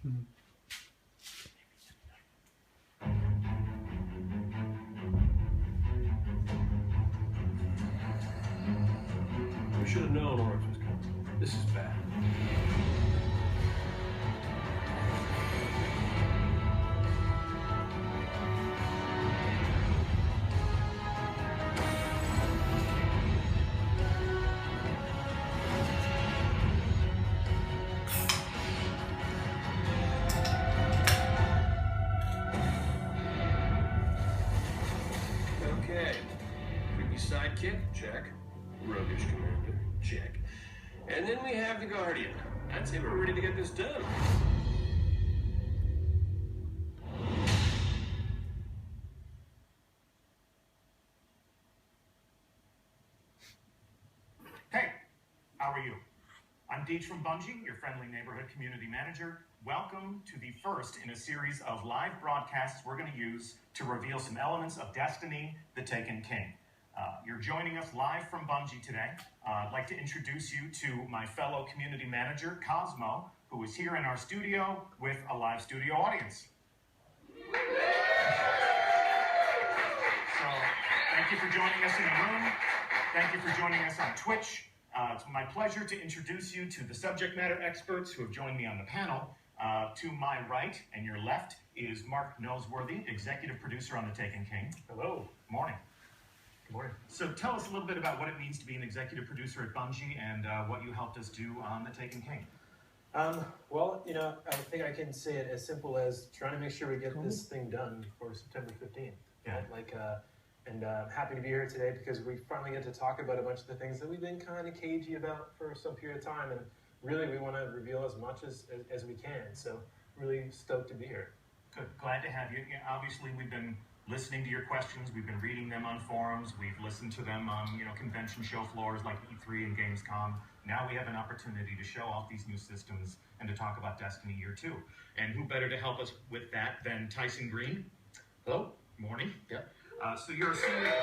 Mm-hmm. We should have known Oryx was coming. This is bad. Okay. Creepy sidekick, check. Roguish commander, check. And then we have the Guardian. I'd say we're ready to get this done. Hey, how are you? I'm Deej from Bungie, your friendly neighborhood community manager. Welcome to the first in a series of live broadcasts we're going to use to reveal some elements of Destiny: The Taken King. You're joining us live from Bungie today. I'd like to introduce you to my fellow community manager, Cosmo, who is here in our studio with a live studio audience. So, thank you for joining us in the room. Thank you for joining us on Twitch. It's my pleasure to introduce you to the subject matter experts who have joined me on the panel. To my right and your left is Mark Noseworthy, executive producer on The Taken King. Hello. Morning. Good morning. So tell us a little bit about what it means to be an executive producer at Bungie and what you helped us do on The Taken King. Well, I think I can say it as simple as trying to make sure we get this thing done for September 15th. Yeah. Right? And I'm happy to be here today because we finally get to talk about a bunch of the things that we've been kind of cagey about for some period of time. And really, we want to reveal as much as we can. So really stoked to be here. Good. Glad to have you. Obviously, we've been listening to your questions. We've been reading them on forums. We've listened to them on, convention show floors like E3 and Gamescom. Now we have an opportunity to show off these new systems and to talk about Destiny Year 2. And who better to help us with that than Tyson Green? Hello. Morning. Yeah. So you're a senior...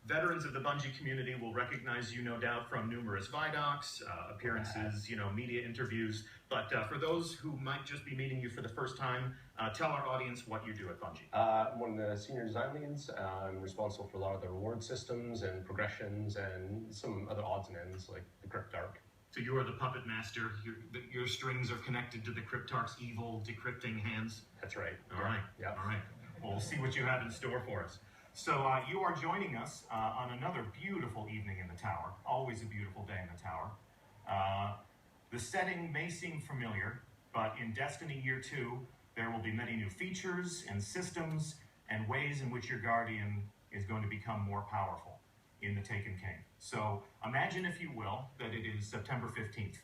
veterans of the Bungie community will recognize you, no doubt, from numerous Vidocs, appearances, media interviews. But for those who might just be meeting you for the first time, tell our audience what you do at Bungie. I'm one of the senior design leads. I'm responsible for a lot of the reward systems and progressions and some other odds and ends like the Cryptarch. So you are the puppet master. Your strings are connected to the Cryptarch's evil decrypting hands. That's right. All right. Yeah. All right. Well, we'll see what you have in store for us. So you are joining us on another beautiful evening in the Tower. Always a beautiful day in the Tower. The setting may seem familiar, but in Destiny Year 2, there will be many new features and systems and ways in which your Guardian is going to become more powerful in The Taken King. So imagine, if you will, that it is September 15th,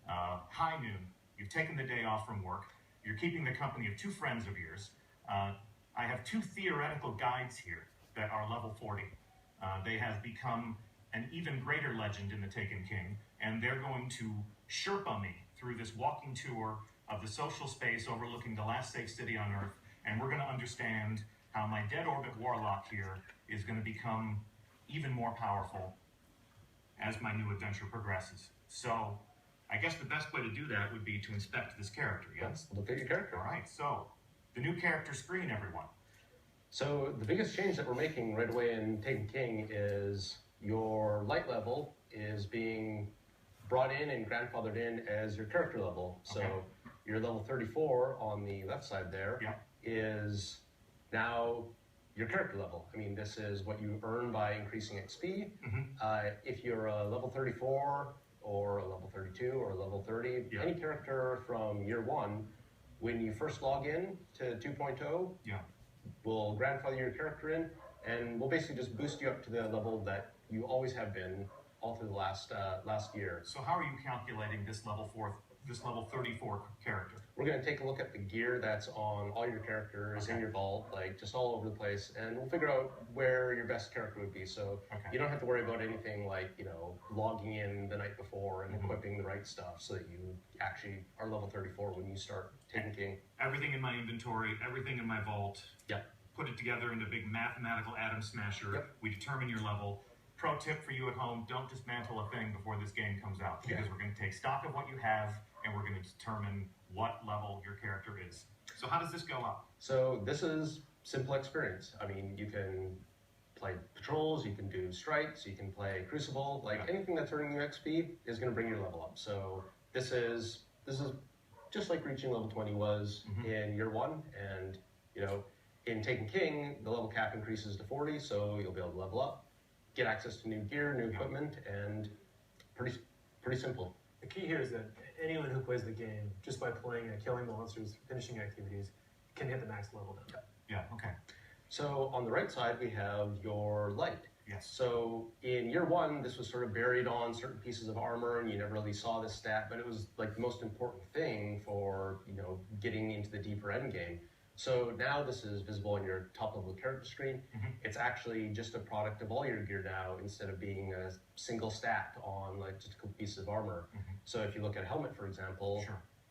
high noon. You've taken the day off from work. You're keeping the company of two friends of yours. I have two theoretical guides here that are level 40. They have become an even greater legend in The Taken King, and they're going to Sherpa me through this walking tour of the social space overlooking the last safe city on Earth, and we're going to understand how my dead orbit warlock here is going to become even more powerful as my new adventure progresses. So I guess the best way to do that would be to inspect this character, yes? Look at your character. All right, so the new character screen, everyone. So the biggest change that we're making right away in Taken King is your light level is being brought in and grandfathered in as your character level. So your level 34 on the left side there is now your character level. I mean, this is what you earn by increasing XP. If you're a level 34 or a level 32 or a level 30, any character from year 1, when you first log in to 2.0, we'll grandfather your character in, and we'll basically just boost you up to the level that you always have been all through the last year. So how are you calculating this level 34 character? We're going to take a look at the gear that's on all your characters in your vault, like just all over the place, and we'll figure out where your best character would be. So you don't have to worry about anything like, logging in the night before and equipping the right stuff so that you actually are level 34 when you start Taken King. Everything in my inventory, everything in my vault. Yep. Put it together into a big mathematical atom smasher. Yep. We determine your level. pro tip for you at home, don't dismantle a thing before this game comes out, because we're going to take stock of what you have, and we're going to determine what level your character is. So how does this go up? So this is simple experience. I mean, you can play patrols, you can do strikes, you can play crucible, like anything that's earning you XP is going to bring your level up. So this is just like reaching level 20 was in year one, and you know, in Taken King, the level cap increases to 40, so you'll be able to level up, get access to new gear, new equipment, and pretty simple. The key here is that anyone who plays the game, just by playing and killing monsters, finishing activities, can hit the max level now. Yeah, okay. So on the right side, we have your light. Yes. So in year one, this was sort of buried on certain pieces of armor, and you never really saw this stat, but it was like the most important thing for, you know, getting into the deeper end game. So now this is visible on your top level character screen. It's actually just a product of all your gear now, instead of being a single stat on like just a couple pieces of armor. So if you look at a helmet, for example,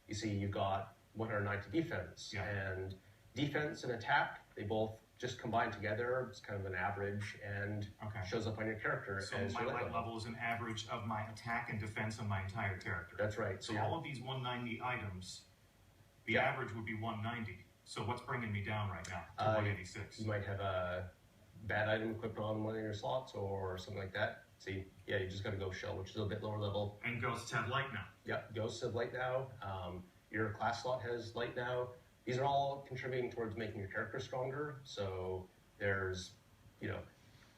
you see you've got 190 defense, and defense and attack, they both just combine together. It's kind of an average, and shows up on your character. So as my your light level is an average of my attack and defense on my entire character. That's right. So all of these 190 items, the average would be 190. So what's bringing me down right now to 186? You might have a bad item equipped on one of your slots or something like that. See, yeah, you just got to go shell, which is a bit lower level. And ghosts have light now. Yeah, ghosts have light now. Your class slot has light now. These are all contributing towards making your character stronger. So there's, you know,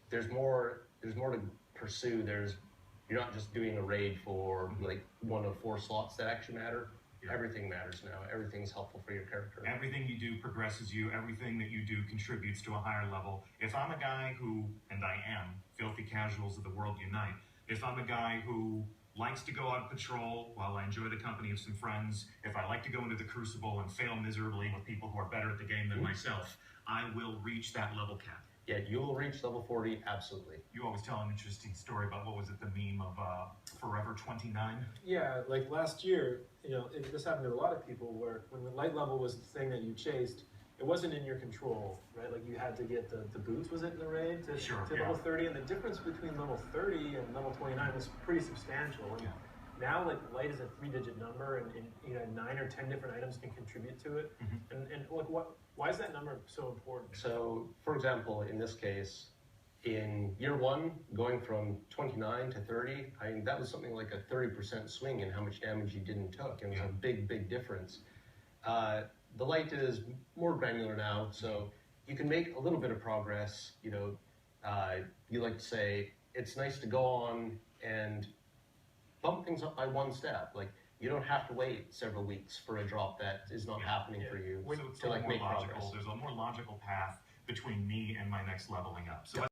there's more to pursue. You're not just doing a raid for like one of 4 slots that actually matter. Everything matters now. Everything's helpful for your character. Everything you do progresses you. Everything that you do contributes to a higher level. If I'm a guy who, and I am, filthy casuals of the world unite, if I'm a guy who likes to go on patrol while I enjoy the company of some friends, if I like to go into the crucible and fail miserably with people who are better at the game than myself, I will reach that level cap. Yeah, you will reach level 40, absolutely. You always tell an interesting story about, what was it, the meme of Forever 29? Yeah, like last year, you know, this happened to a lot of people where when the light level was the thing that you chased, it wasn't in your control, right? Like you had to get the boots, was it, in the raid to level 30, and the difference between level 30 and level 29 was pretty substantial. And now, like, light is a 3-digit number, and you know, 9 or 10 different items can contribute to it. And like, why is that number so important? So, for example, in this case, in year one, going from 29 to 30, I mean, that was something like a 30% swing in how much damage you didn't took. It was a big difference. The light is more granular now, so you can make a little bit of progress. You know, you like to say, it's nice to go on and bump things up by 1 step. Like, you don't have to wait several weeks for a drop that is not happening for you So it's to like make progress. There's a more logical path between me and my next leveling up. So